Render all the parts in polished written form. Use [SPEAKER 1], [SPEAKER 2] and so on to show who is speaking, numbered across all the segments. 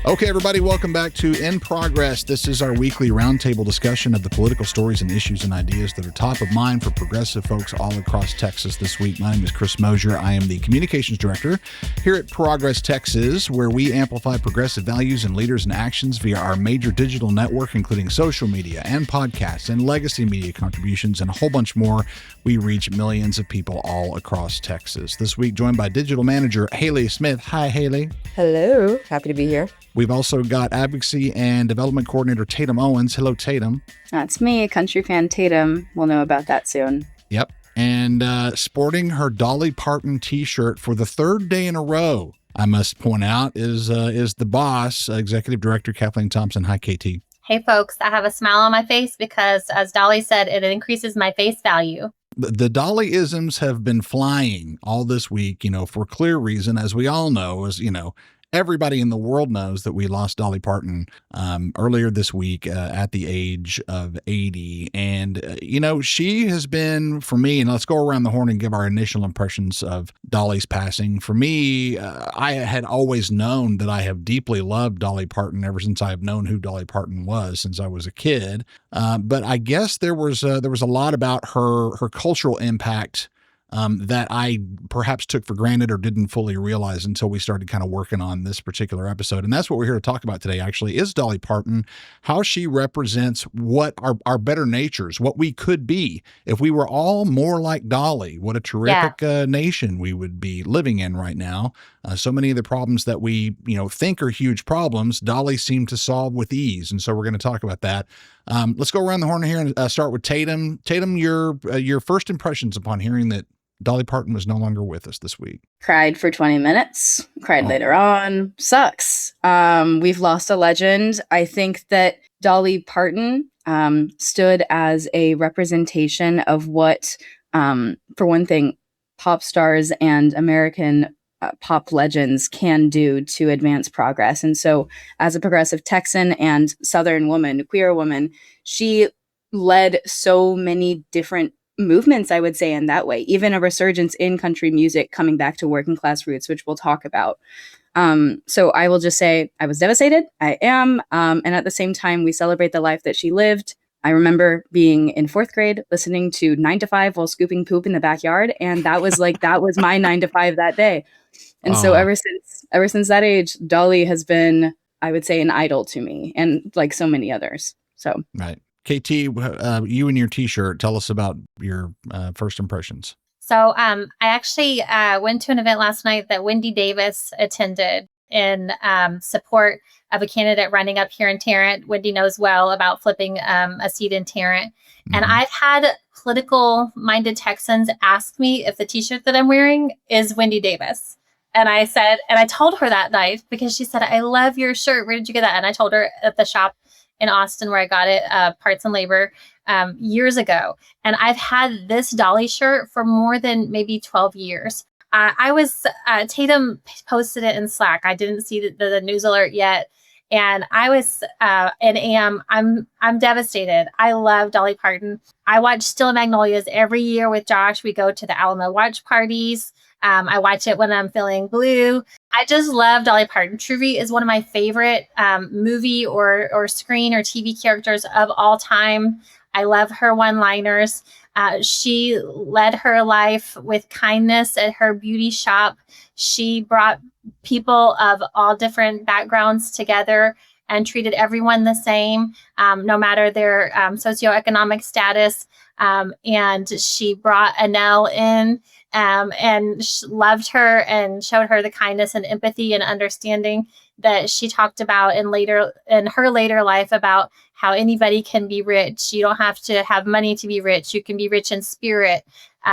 [SPEAKER 1] Okay, everybody, welcome back to In Progress. This is our weekly roundtable discussion of the political stories and issues and ideas that are top of mind for progressive folks all across Texas this week. My name is Chris Mosier. I am the communications director here at Progress Texas, where we amplify progressive values and leaders and actions via our major digital network, including social media and podcasts and legacy media contributions and a whole bunch more. We reach millions of people all across Texas. This week, joined by digital manager Haley Smith. Hi, Haley.
[SPEAKER 2] Hello. Happy to be here.
[SPEAKER 1] We've also got advocacy and development coordinator Tatum Owens. Hello, Tatum.
[SPEAKER 3] That's me, country fan Tatum. We'll know about that soon.
[SPEAKER 1] Yep. And sporting her Dolly Parton t-shirt for the third day in a row, I must point out, is the boss, executive director Kathleen Thompson. Hi, KT.
[SPEAKER 4] Hey, folks. I have a smile on my face because, as Dolly said, it increases my face value.
[SPEAKER 1] The Dolly-isms have been flying all this week, for clear reason, as we all know, everybody in the world knows that we lost Dolly Parton earlier this week at the age of 80. And, she has been, for me, and let's go around the horn and give our initial impressions of Dolly's passing. For me, I had always known that I have deeply loved Dolly Parton ever since I have known who Dolly Parton was since I was a kid. But I guess there was a lot about her cultural impact that I perhaps took for granted or didn't fully realize until we started kind of working on this particular episode. And that's what we're here to talk about today, actually, is Dolly Parton, how she represents what our better natures, what we could be if we were all more like Dolly. What a terrific nation we would be living in right now. So many of the problems that we, think are huge problems, Dolly seemed to solve with ease. And so we're going to talk about that. Let's go around the horn here and start with Tatum. Tatum, your first impressions upon hearing that Dolly Parton was no longer with us this week.
[SPEAKER 3] Cried for 20 minutes, cried later on. Sucks. We've lost a legend. I think that Dolly Parton stood as a representation of what, for one thing, pop stars and American pop legends can do to advance progress. And so as a progressive Texan and Southern woman, queer woman, she led so many different movements, I would say, in that way, even a resurgence in country music coming back to working class roots, which we'll talk about. So I will just say I was devastated. I am. And at the same time, we celebrate the life that she lived. I remember being in fourth grade, listening to 9 to 5 while scooping poop in the backyard. And that was my 9 to 5 that day. And so ever since that age, Dolly has been, I would say, an idol to me, and like so many others. So
[SPEAKER 1] right. KT, you and your t-shirt, tell us about your first impressions.
[SPEAKER 4] So I actually went to an event last night that Wendy Davis attended in support of a candidate running up here in Tarrant. Wendy knows well about flipping a seat in Tarrant. Mm-hmm. And I've had political-minded Texans ask me if the t-shirt that I'm wearing is Wendy Davis. And I told her that night because she said, I love your shirt. Where did you get that? And I told her at the shop in Austin where I got it, Parts and Labor, years ago. And I've had this Dolly shirt for more than maybe 12 years. Tatum posted it in Slack. I didn't see the news alert yet. And I was, I'm devastated. I love Dolly Parton. I watch Still Magnolias every year with Josh. We go to the Alamo watch parties. I watch it when I'm feeling blue. I just love Dolly Parton. Truvy is one of my favorite movie or screen or TV characters of all time. I love her one-liners. She led her life with kindness at her beauty shop. She brought people of all different backgrounds together and treated everyone the same, no matter their socioeconomic status. And she brought Annelle in and loved her and showed her the kindness and empathy and understanding that she talked about in her later life about how anybody can be rich. You don't have to have money to be rich. You can be rich in spirit.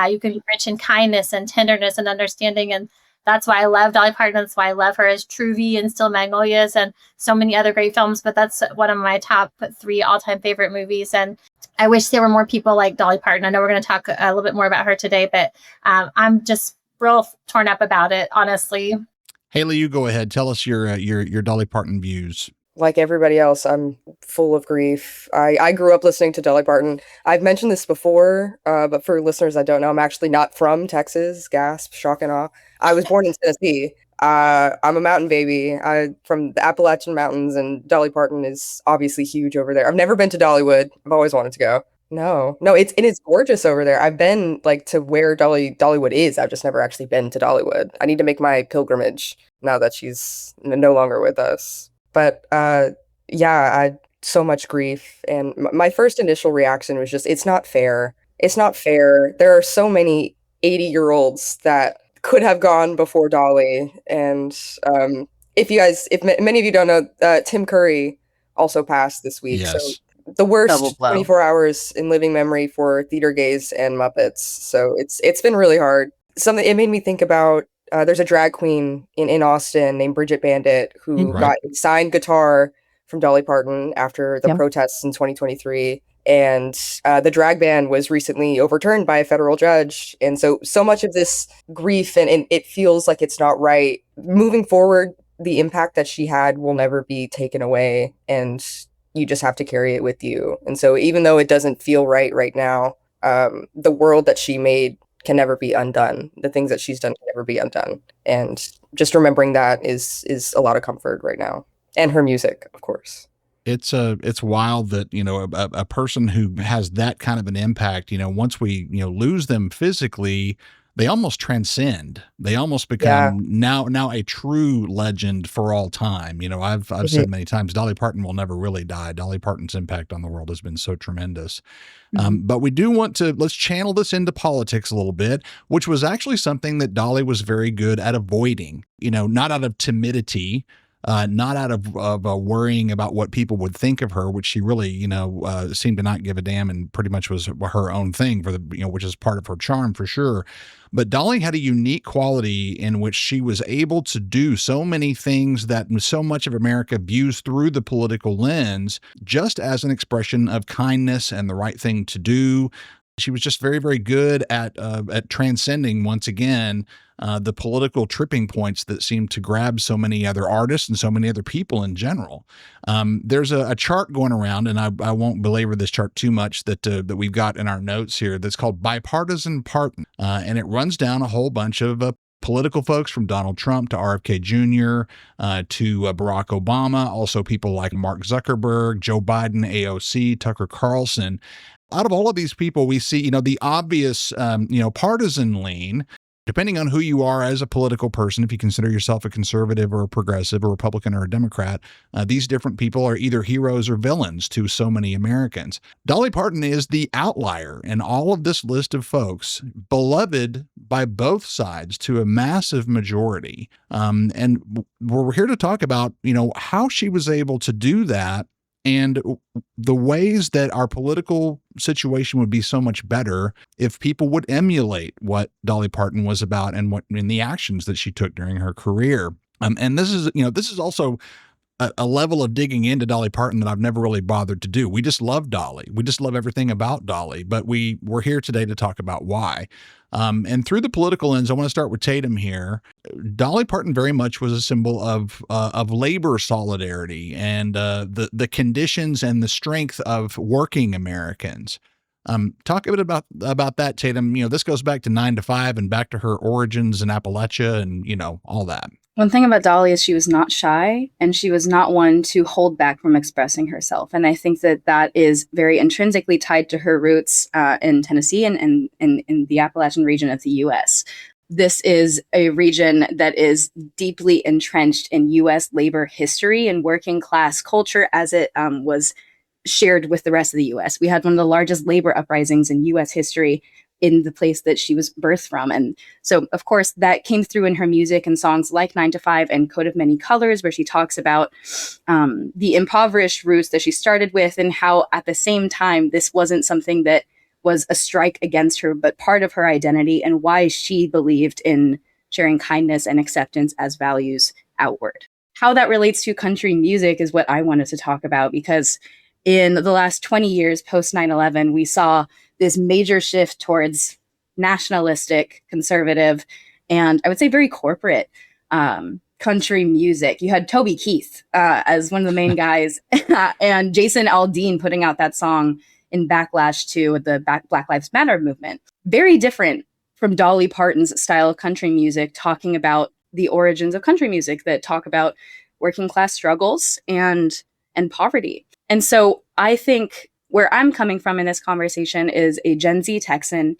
[SPEAKER 4] You can be rich in kindness and tenderness and understanding. And that's why I love Dolly Parton. That's why I love her as Truvy and Still Magnolias and so many other great films. But that's one of my top 3 all-time favorite movies. And I wish there were more people like Dolly Parton. I know we're going to talk a little bit more about her today, but I'm just real torn up about it, honestly.
[SPEAKER 1] Haley, you go ahead. Tell us your Dolly Parton views.
[SPEAKER 2] Like everybody else, I'm full of grief. I grew up listening to Dolly Parton. I've mentioned this before, but for listeners that don't know, I'm actually not from Texas. Gasp, shock and awe. I was born in Tennessee. I'm a mountain baby. From the Appalachian Mountains, and Dolly Parton is obviously huge over there. I've never been to Dollywood. I've always wanted to go. No, it's gorgeous over there. I've been like to where Dollywood is. I've just never actually been to Dollywood. I need to make my pilgrimage now that she's no longer with us. But yeah, I so much grief, and my first initial reaction was just, it's not fair. It's not fair. There are so many 80-year-olds that could have gone before Dolly, and if many of you don't know, Tim Curry also passed this week. So
[SPEAKER 1] Yes.
[SPEAKER 2] the worst
[SPEAKER 3] Double blow.
[SPEAKER 2] 24 hours in living memory for theater gays and Muppets. So it's been really hard. Something it made me think about. There's a drag queen in Austin named Bridget Bandit who
[SPEAKER 1] Right.
[SPEAKER 2] got a signed guitar from Dolly Parton after the
[SPEAKER 3] Yep.
[SPEAKER 2] protests in 2023. And the drag ban was recently overturned by a federal judge. And so much of this grief, and it feels like it's not right. Moving forward, the impact that she had will never be taken away. And you just have to carry it with you. And so even though it doesn't feel right now, the world that she made can never be undone. The things that she's done can never be undone. And just remembering that is a lot of comfort right now. And her music, of course.
[SPEAKER 1] It's wild that, a person who has that kind of an impact, once we, lose them physically, they almost transcend. They almost become now a true legend for all time. I've said many times, Dolly Parton will never really die. Dolly Parton's impact on the world has been so tremendous. But we do want to, let's channel this into politics a little bit, which was actually something that Dolly was very good at avoiding, not out of timidity, not out of worrying about what people would think of her, which she really, seemed to not give a damn, and pretty much was her own thing for the, which is part of her charm for sure. But Dolly had a unique quality in which she was able to do so many things that so much of America views through the political lens, just as an expression of kindness and the right thing to do. She was just very, very good at transcending, once again, the political tripping points that seem to grab so many other artists and so many other people in general. There's a chart going around, and I won't belabor this chart too much, that we've got in our notes here, that's called Bipartisan Parton, and it runs down a whole bunch of political folks, from Donald Trump to RFK Jr. To Barack Obama, also people like Mark Zuckerberg, Joe Biden, AOC, Tucker Carlson. Out of all of these people, we see, the obvious, partisan lean, depending on who you are as a political person. If you consider yourself a conservative or a progressive, a Republican or a Democrat, these different people are either heroes or villains to so many Americans. Dolly Parton is the outlier in all of this list of folks, beloved by both sides to a massive majority. And we're here to talk about, how she was able to do that, and the ways that our political situation would be so much better if people would emulate what Dolly Parton was about, and what in the actions that she took during her career. And this is also a level of digging into Dolly Parton that I've never really bothered to do. We just love Dolly. We just love everything about Dolly, but we're here today to talk about why. And through the political lens, I want to start with Tatum here. Dolly Parton very much was a symbol of labor solidarity and the conditions and the strength of working Americans. Talk a bit about that, Tatum. This goes back to 9 to 5 and back to her origins in Appalachia and, all that.
[SPEAKER 3] One thing about Dolly is she was not shy, and she was not one to hold back from expressing herself. And I think that is very intrinsically tied to her roots in Tennessee and in the Appalachian region of the U.S. This is a region that is deeply entrenched in U.S. labor history and working class culture as it was shared with the rest of the U.S. We had one of the largest labor uprisings in U.S. history in the place that she was birthed from. And so, of course, that came through in her music and songs like 9 to 5 and Coat of Many Colors, where she talks about the impoverished roots that she started with, and how at the same time, this wasn't something that was a strike against her, but part of her identity, and why she believed in sharing kindness and acceptance as values outward. How that relates to country music is what I wanted to talk about, because in the last 20 years post 9/11, we saw this major shift towards nationalistic, conservative, and I would say very corporate country music. You had Toby Keith as one of the main guys, and Jason Aldean putting out that song in backlash to the Black Lives Matter movement. Very different from Dolly Parton's style of country music, talking about the origins of country music that talk about working class struggles and poverty. And so I think where I'm coming from in this conversation is a Gen Z Texan,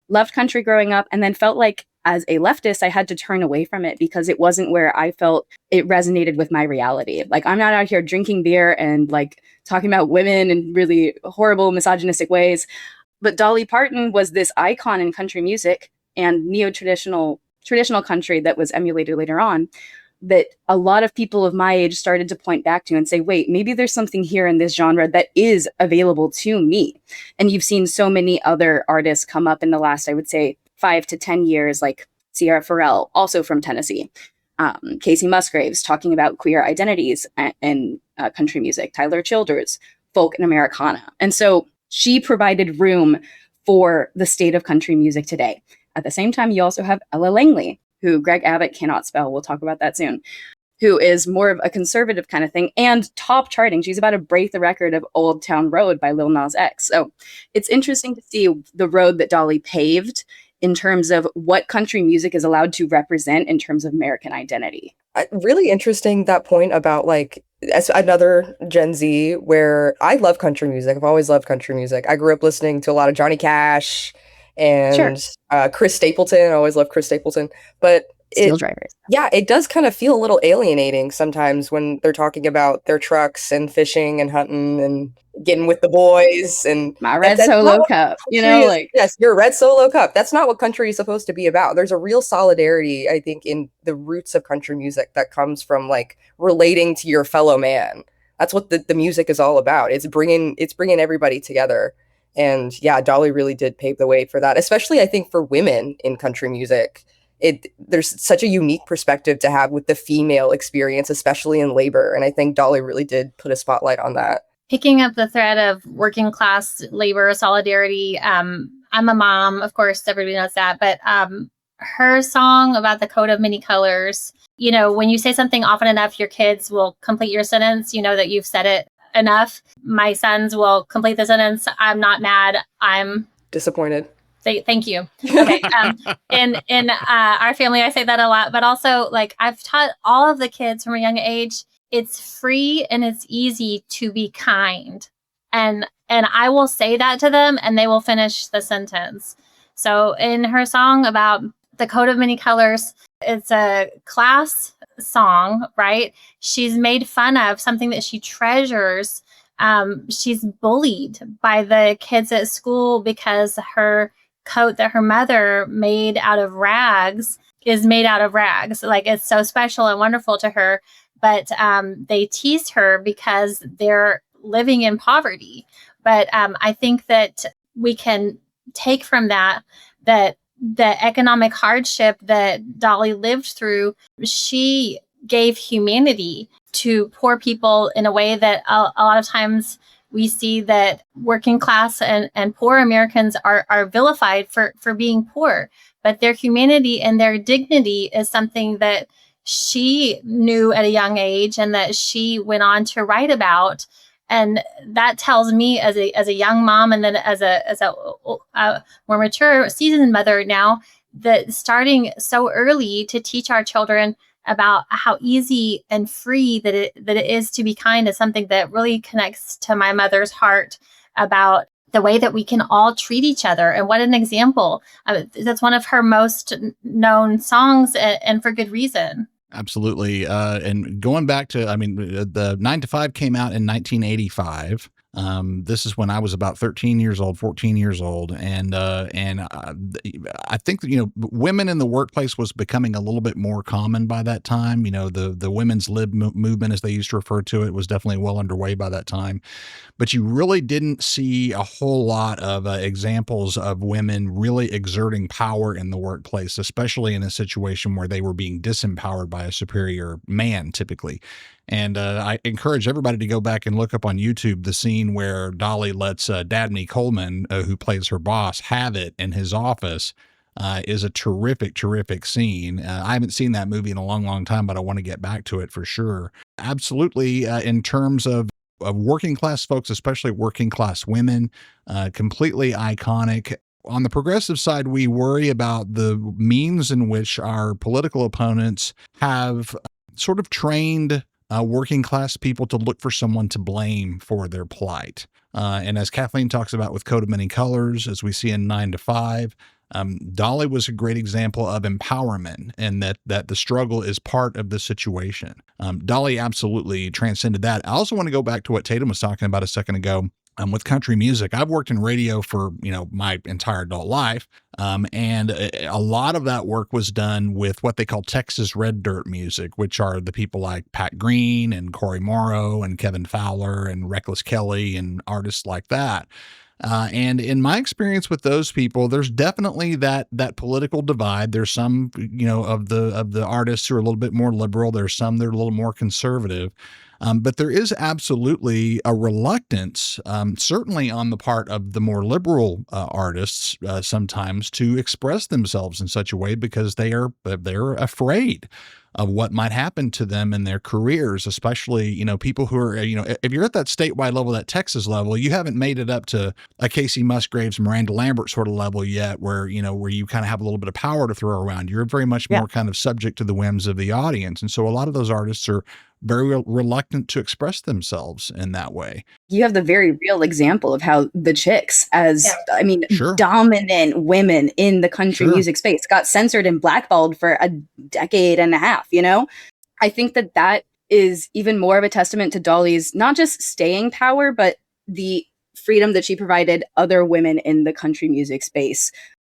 [SPEAKER 3] loved country growing up, and then felt like as a leftist, I had to turn away from it because it wasn't where I felt it resonated with my reality. Like, I'm not out here drinking beer and like talking about women in really horrible misogynistic ways. But Dolly Parton was this icon in country music and traditional country that was emulated later on, that a lot of people of my age started to point back to and say, wait, maybe there's something here in this genre that is available to me. And you've seen so many other artists come up in the last, I would say, 5 to 10 years, like Sierra Farrell, also from Tennessee, Casey Musgraves talking about queer identities in country music, Tyler Childers, folk and Americana. And so she provided room for the state of country music today. At the same time, you also have Ella Langley, who Greg Abbott cannot spell. We'll talk about that soon. Who is more of a conservative kind of thing and top charting. She's about to break the record of Old Town Road by Lil Nas X. So it's interesting to see the road that Dolly paved in terms of what country music is allowed to represent in terms of American identity.
[SPEAKER 2] Really interesting, that point about like, as another Gen Z, where I love country music. I've always loved country music. I grew up listening to a lot of Johnny Cash and Chris Stapleton. I always loved Chris Stapleton. But
[SPEAKER 3] Steel Drivers.
[SPEAKER 2] Yeah, it does kind of feel a little alienating sometimes when they're talking about their trucks and fishing and hunting and getting with the boys and
[SPEAKER 3] my red solo cup,
[SPEAKER 2] yes, your red solo cup. That's not what country is supposed to be about. There's a real solidarity, I think, in the roots of country music that comes from like relating to your fellow man. That's what the music is all about. It's bringing everybody together. And yeah, Dolly really did pave the way for that, especially I think for women in country music. There's such a unique perspective to have with the female experience, especially in labor. And I think Dolly really did put a spotlight on that.
[SPEAKER 4] Picking up the thread of working class labor solidarity, I'm a mom, of course, everybody knows that, but her song about the coat of many colors, when you say something often enough, your kids will complete your sentence, that you've said it enough. My sons will complete the sentence. I'm not mad. I'm
[SPEAKER 2] disappointed.
[SPEAKER 4] Thank you. Okay. In our family, I say that a lot, but also like I've taught all of the kids from a young age, it's free and it's easy to be kind. And I will say that to them and they will finish the sentence. So in her song about the coat of many colors, it's a class song, right? She's made fun of something that she treasures. She's bullied by the kids at school because her coat that her mother made out of rags is made out of rags. Like, it's so special and wonderful to her, but they teased her because they're living in poverty. But I think that we can take from that the economic hardship that Dolly lived through. She gave humanity to poor people in a way that a lot of times we see that working class and poor Americans are vilified for being poor, but their humanity and their dignity is something that she knew at a young age and that she went on to write about. And that tells me as a young mom, and then as a more mature, seasoned mother now, that starting so early to teach our children about how easy and free that it is to be kind is something that really connects to my mother's heart about the way that we can all treat each other. And what an example. That's one of her most known songs, and for good reason.
[SPEAKER 1] Absolutely. And going back to, the 9 to 5 came out in 1985. This is when I was about 13 years old, 14 years old. And I think that, women in the workplace was becoming a little bit more common by that time. The women's lib movement, as they used to refer to it, was definitely well underway by that time. But you really didn't see a whole lot of examples of women really exerting power in the workplace, especially in a situation where they were being disempowered by a superior man, typically. And I encourage everybody to go back and look up on YouTube the scene where Dolly lets Dabney Coleman, who plays her boss, have it in his office. Is a terrific, terrific scene. I haven't seen that movie in a long, long time, but I want to get back to it for sure. Absolutely. In terms of working class folks, especially working class women, completely iconic. On the progressive side, we worry about the means in which our political opponents have sort of trained working class people to look for someone to blame for their plight. And as Kathleen talks about with Code of Many Colors, as we see in 9 to 5, Dolly was a great example of empowerment, and that the struggle is part of the situation. Dolly absolutely transcended that. I also want to go back to what Tatum was talking about a second ago. With country music, I've worked in radio for my entire adult life, and a lot of that work was done with what they call Texas red dirt music, which are the people like Pat Green and Corey Morrow and Kevin Fowler and Reckless Kelly and artists like that. And in my experience with those people, there's definitely that political divide. There's some, of the artists who are a little bit more liberal. There's some that are a little more conservative. But there is absolutely a reluctance, certainly on the part of the more liberal artists, sometimes to express themselves in such a way because they're afraid of what might happen to them in their careers, especially, people who are, if you're at that statewide level, that Texas level, you haven't made it up to a Casey Musgraves, Miranda Lambert sort of level yet, where you kind of have a little bit of power to throw around. You're very much more kind of subject to the whims of the audience. And so a lot of those artists are very reluctant to express themselves in that way.
[SPEAKER 3] You have the very real example of how the Chicks, dominant women in the country music space, got censored and blackballed for a decade and a half, I think that is even more of a testament to Dolly's not just staying power, but the freedom that she provided other women in the country music space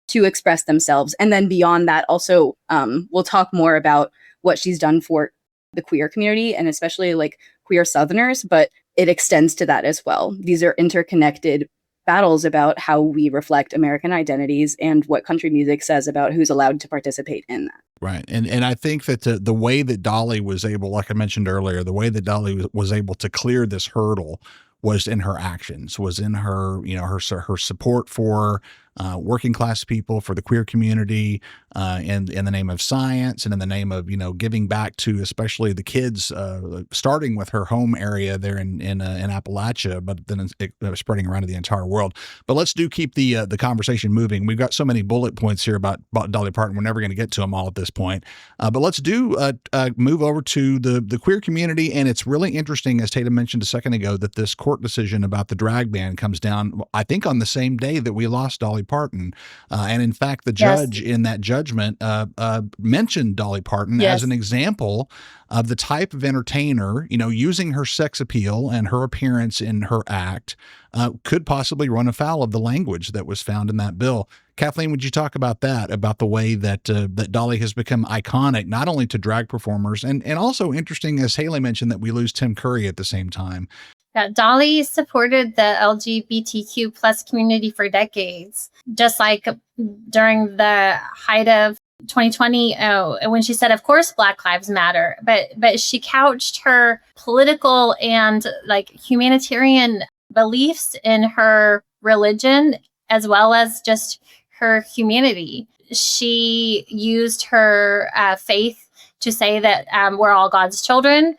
[SPEAKER 3] to express themselves. And then beyond that, also, we'll talk more about what she's done for the queer community and especially like queer Southerners, but it extends to that as well. These are interconnected battles about how we reflect American identities and what country music says about who's allowed to participate in that.
[SPEAKER 1] Right. And I think that the way that Dolly was able, like I mentioned earlier, the way that Dolly was able to clear this hurdle was in her actions, was in her, her support for working class people, for the queer community, and in the name of science and in the name of, giving back to especially the kids, starting with her home area there in Appalachia, but then spreading around to the entire world. But let's keep the conversation moving. We've got so many bullet points here about Dolly Parton. We're never going to get to them all at this point. But let's move over to the queer community. And it's really interesting, as Tatum mentioned a second ago, that this court decision about the drag ban comes down, I think, on the same day that we lost Dolly Parton. And in fact, the judge in that judgment mentioned Dolly Parton as an example of the type of entertainer, using her sex appeal and her appearance in her act, could possibly run afoul of the language that was found in that bill. Kathleen, would you talk about that, about the way that that Dolly has become iconic, not only to drag performers, and also interesting, as Haley mentioned, that we lose Tim Curry at the same time.
[SPEAKER 4] Dolly supported the LGBTQ plus community for decades, just like during the height of 2020, when she said, of course, Black Lives Matter, but she couched her political and like humanitarian beliefs in her religion, as well as just her humanity. She used her faith to say that we're all God's children.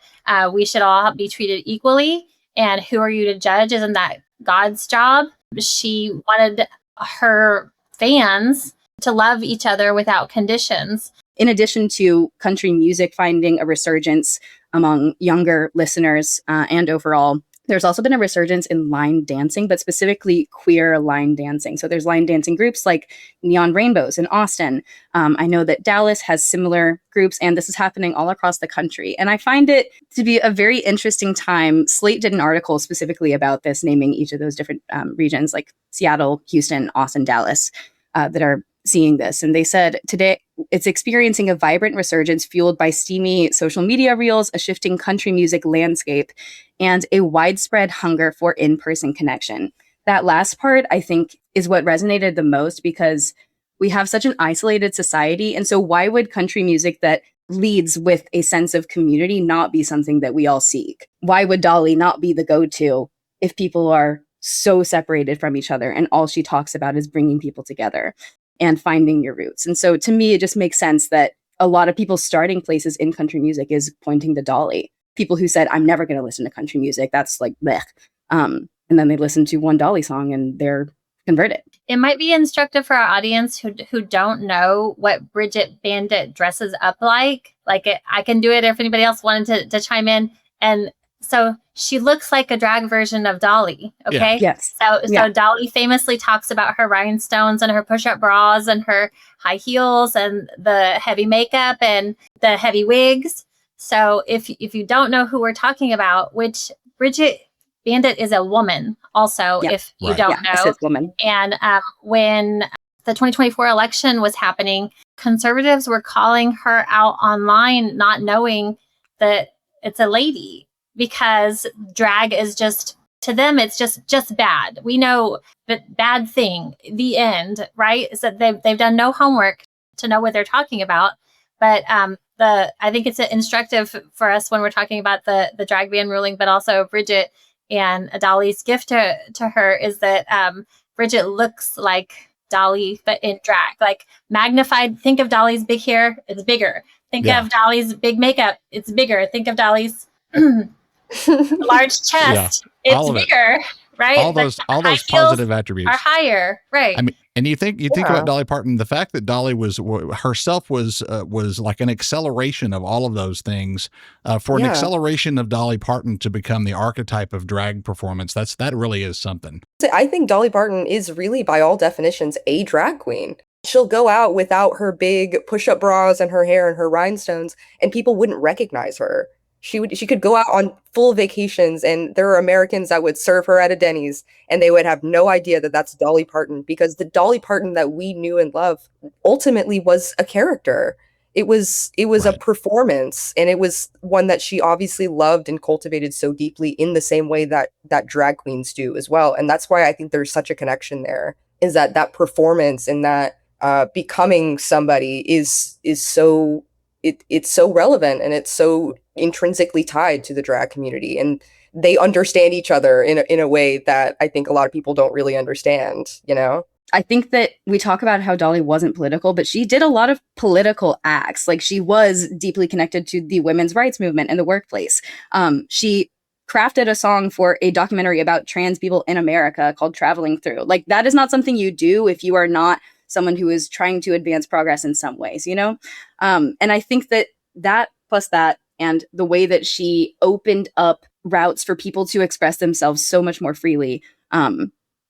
[SPEAKER 4] We should all be treated equally. And who are you to judge? Isn't that God's job? She wanted her fans to love each other without conditions.
[SPEAKER 3] In addition to country music finding a resurgence among younger listeners and overall, there's also been a resurgence in line dancing, but specifically queer line dancing. So there's line dancing groups like Neon Rainbows in Austin. I know that Dallas has similar groups, and this is happening all across the country. And I find it to be a very interesting time. Slate did an article specifically about this, naming each of those different regions like Seattle, Houston, Austin, Dallas, that are seeing this. And they said today it's experiencing a vibrant resurgence fueled by steamy social media reels, a shifting country music landscape, and a widespread hunger for in-person connection. That last part, I think, is what resonated the most because we have such an isolated society. And so why would country music that leads with a sense of community not be something that we all seek? Why would Dolly not be the go-to if people are so separated from each other and all she talks about is bringing people together and finding your roots? And so to me, it just makes sense that a lot of people's starting places in country music is pointing to Dolly. People who said, I'm never going to listen to country music. That's like, blech. And then they listen to one Dolly song and they're converted.
[SPEAKER 4] It might be instructive for our audience who don't know what Bridget Bandit dresses up like. I can do it if anybody else wanted to chime in. And so she looks like a drag version of Dolly. Okay.
[SPEAKER 3] Yeah. Yes.
[SPEAKER 4] So Dolly famously talks about her rhinestones and her push-up bras and her high heels and the heavy makeup and the heavy wigs. So if you don't know who we're talking about, which Bridget Bandit is a woman also, if you don't know.
[SPEAKER 3] A cis woman.
[SPEAKER 4] And when the 2024 election was happening, conservatives were calling her out online, not knowing that it's a lady, because drag is just, to them, it's just bad. We know that bad thing, the end, right? So they've done no homework to know what they're talking about. But I think it's instructive for us when we're talking about the drag ban ruling, but also Bridget and Dolly's gift to her is that Bridget looks like Dolly, but in drag, like magnified. Think of Dolly's big hair, it's bigger. Think of Dolly's big makeup, it's bigger. Think of Dolly's large chest, it's bigger, right?
[SPEAKER 1] All those positive attributes
[SPEAKER 4] are higher, right?
[SPEAKER 1] I mean, and you think about Dolly Parton, the fact that Dolly was herself was like an acceleration of all of those things. For an acceleration of Dolly Parton to become the archetype of drag performance, that really is something.
[SPEAKER 2] I think Dolly Parton is really, by all definitions, a drag queen. She'll go out without her big push-up bras and her hair and her rhinestones, and people wouldn't recognize her. She could go out on full vacations, and there are Americans that would serve her at a Denny's, and they would have no idea that that's Dolly Parton, because the Dolly Parton that we knew and loved ultimately was a character. It was a performance, and it was one that she obviously loved and cultivated so deeply in the same way that drag queens do as well. And that's why I think there's such a connection there, is that performance and that becoming somebody is so it's so relevant, and it's so intrinsically tied to the drag community, and they understand each other in a way that I think a lot of people don't really understand, you know?
[SPEAKER 3] I think that we talk about how Dolly wasn't political, but she did a lot of political acts. Like, she was deeply connected to the women's rights movement in the workplace. She crafted a song for a documentary about trans people in America called Traveling Through. Like, that is not something you do if you are not someone who is trying to advance progress in some ways, you know? And I think that plus that, and the way that she opened up routes for people to express themselves so much more freely,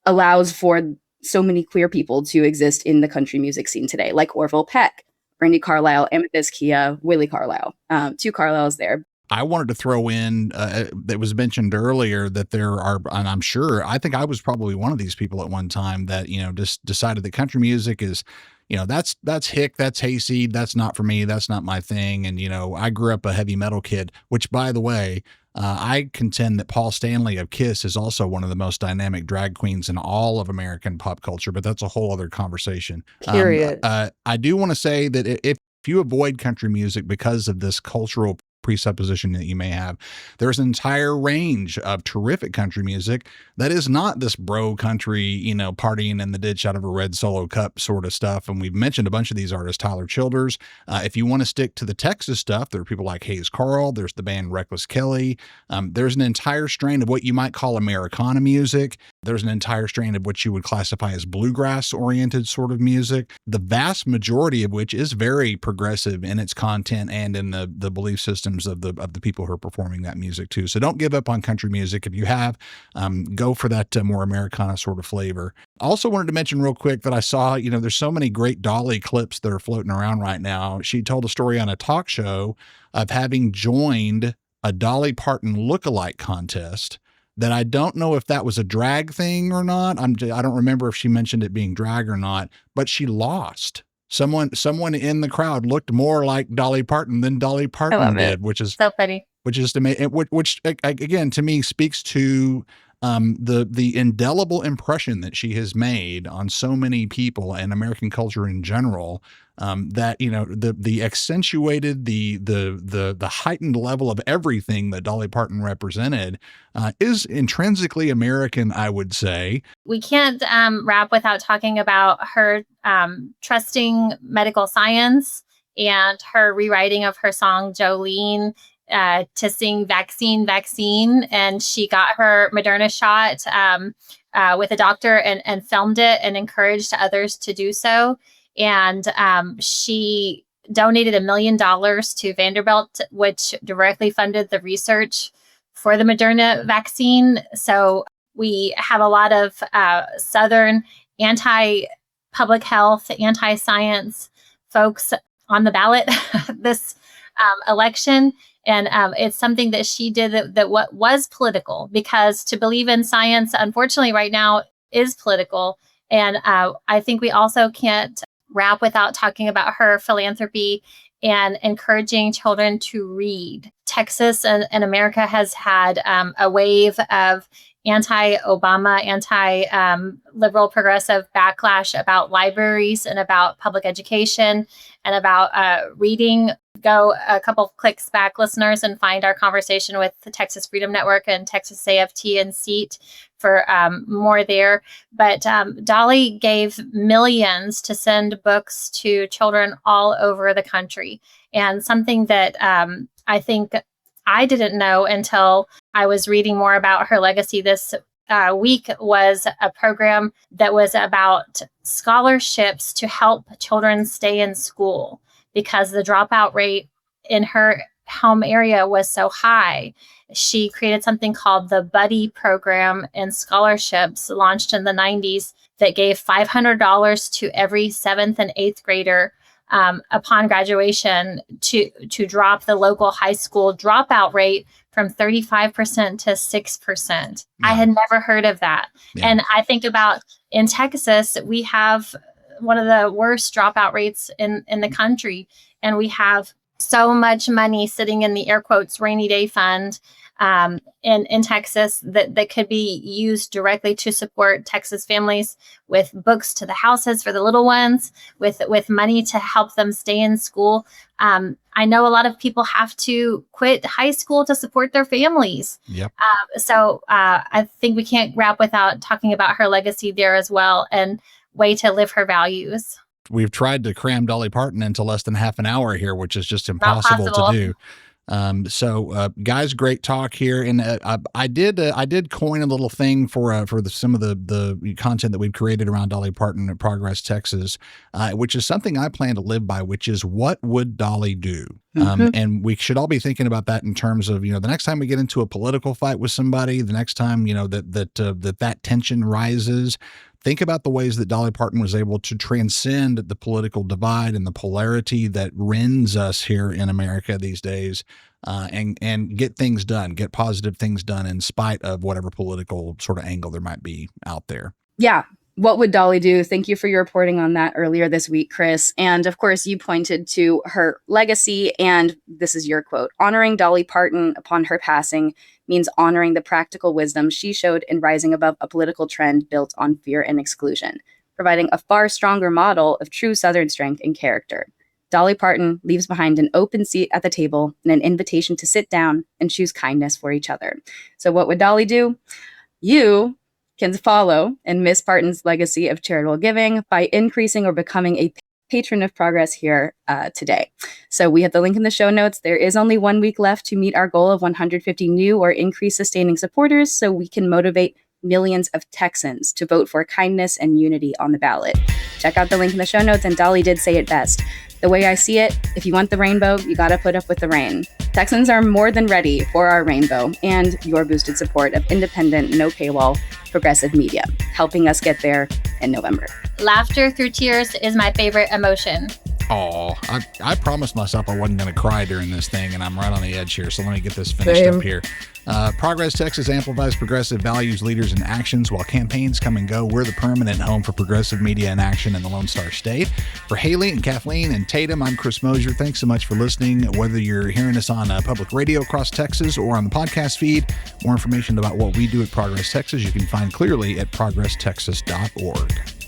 [SPEAKER 3] allows for so many queer people to exist in the country music scene today, like Orville Peck, Brandy Carlisle, Amethyst Kia, Willie Carlisle. Two Carlisles there.
[SPEAKER 1] I wanted to throw in that was mentioned earlier that there are, and I'm sure, I think I was probably one of these people at one time that, just decided that country music is, that's hick, that's hayseed, that's not for me, that's not my thing. And, I grew up a heavy metal kid, which, by the way, I contend that Paul Stanley of Kiss is also one of the most dynamic drag queens in all of American pop culture, but that's a whole other conversation.
[SPEAKER 2] Period.
[SPEAKER 1] I do want to say that if you avoid country music because of this cultural presupposition that you may have, there's an entire range of terrific country music that is not this bro country, partying in the ditch out of a red Solo cup sort of stuff. And we've mentioned a bunch of these artists, Tyler Childers. If you want to stick to the Texas stuff, there are people like Hayes Carl. There's the band Reckless Kelly. There's an entire strain of what you might call Americana music. There's an entire strain of what you would classify as bluegrass oriented sort of music, the vast majority of which is very progressive in its content and in the belief systems of the people who are performing that music too. So don't give up on country music. If you have, go for that more Americana sort of flavor. Also wanted to mention real quick that I saw, there's so many great Dolly clips that are floating around right now. She told a story on a talk show of having joined a Dolly Parton lookalike contest that I don't know if that was a drag thing or not. I don't remember if she mentioned it being drag or not, but she lost. Someone in the crowd looked more like Dolly Parton than Dolly Parton did, which is
[SPEAKER 4] so funny.
[SPEAKER 1] Which is which again to me speaks to the indelible impression that she has made on so many people and American culture in general. That the accentuated the heightened level of everything that Dolly Parton represented is intrinsically American, I would say.
[SPEAKER 4] We can't wrap without talking about her trusting medical science and her rewriting of her song Jolene to sing vaccine, and she got her Moderna shot with a doctor and filmed it and encouraged others to do so. And she donated $1 million to Vanderbilt, which directly funded the research for the Moderna vaccine. So we have a lot of Southern anti-public health, anti-science folks on the ballot this election. And it's something that she did that what was political, because to believe in science, unfortunately, right now is political. And I think we also can't wrap without talking about her philanthropy and encouraging children to read. Texas and America has had a wave of anti-Obama, anti-liberal progressive backlash about libraries and about public education and about reading. Go a couple of clicks back, listeners, and find our conversation with the Texas Freedom Network and Texas AFT and SEAT for more there. But Dolly gave millions to send books to children all over the country. And something that I think I didn't know until I was reading more about her legacy this week was a program that was about scholarships to help children stay in school, because the dropout rate in her home area was so high. She created something called the Buddy Program and scholarships, launched in the 90s, that gave $500 to every 7th and 8th grader upon graduation to drop the local high school dropout rate from 35% to 6%. Yeah. I had never heard of that. Yeah. And I think about in Texas, we have one of the worst dropout rates in the country. And we have so much money sitting in the air quotes rainy day fund in Texas that could be used directly to support Texas families with books to the houses for the little ones, with money to help them stay in school. I know a lot of people have to quit high school to support their families.
[SPEAKER 1] Yep.
[SPEAKER 4] So I think we can't wrap without talking about her legacy there as well, and way to live her values.
[SPEAKER 1] We've tried to cram Dolly Parton into less than half an hour here, which is just impossible to do. So guys, great talk here. And I did coin a little thing for some of the content that we've created around Dolly Parton at Progress Texas, which is something I plan to live by, which is, what would Dolly do? And we should all be thinking about that in terms of, the next time we get into a political fight with somebody, the next time, that tension rises, think about the ways that Dolly Parton was able to transcend the political divide and the polarity that rends us here in America these days, and get things done, get positive things done in spite of whatever political sort of angle there might be out there.
[SPEAKER 3] Yeah. What would Dolly do? Thank you for your reporting on that earlier this week, Chris. And of course, you pointed to her legacy, and this is your quote: "Honoring Dolly Parton upon her passing means honoring the practical wisdom she showed in rising above a political trend built on fear and exclusion, providing a far stronger model of true Southern strength and character. Dolly Parton leaves behind an open seat at the table and an invitation to sit down and choose kindness for each other." So what would Dolly do? You can follow in Miss Parton's legacy of charitable giving by increasing or becoming a patron of Progress here today. So we have the link in the show notes. There is only 1 week left to meet our goal of 150 new or increased sustaining supporters, so we can motivate millions of Texans to vote for kindness and unity on the ballot. Check out the link in the show notes, and Dolly did say it best. The way I see it, if you want the rainbow, you got to put up with the rain. Texans are more than ready for our rainbow and your boosted support of independent, no paywall, progressive media, helping us get there in November.
[SPEAKER 4] Laughter through tears is my favorite emotion.
[SPEAKER 1] Oh, I promised myself I wasn't going to cry during this thing, and I'm right on the edge here. So let me get this finished up here. Progress Texas amplifies progressive values, leaders, and actions. While campaigns come and go, we're the permanent home for progressive media and action in the Lone Star State. For Haley and Kathleen and Tatum, I'm Chris Mosier. Thanks so much for listening. Whether you're hearing us on public radio across Texas or on the podcast feed, more information about what we do at Progress Texas you can find clearly at progresstexas.org.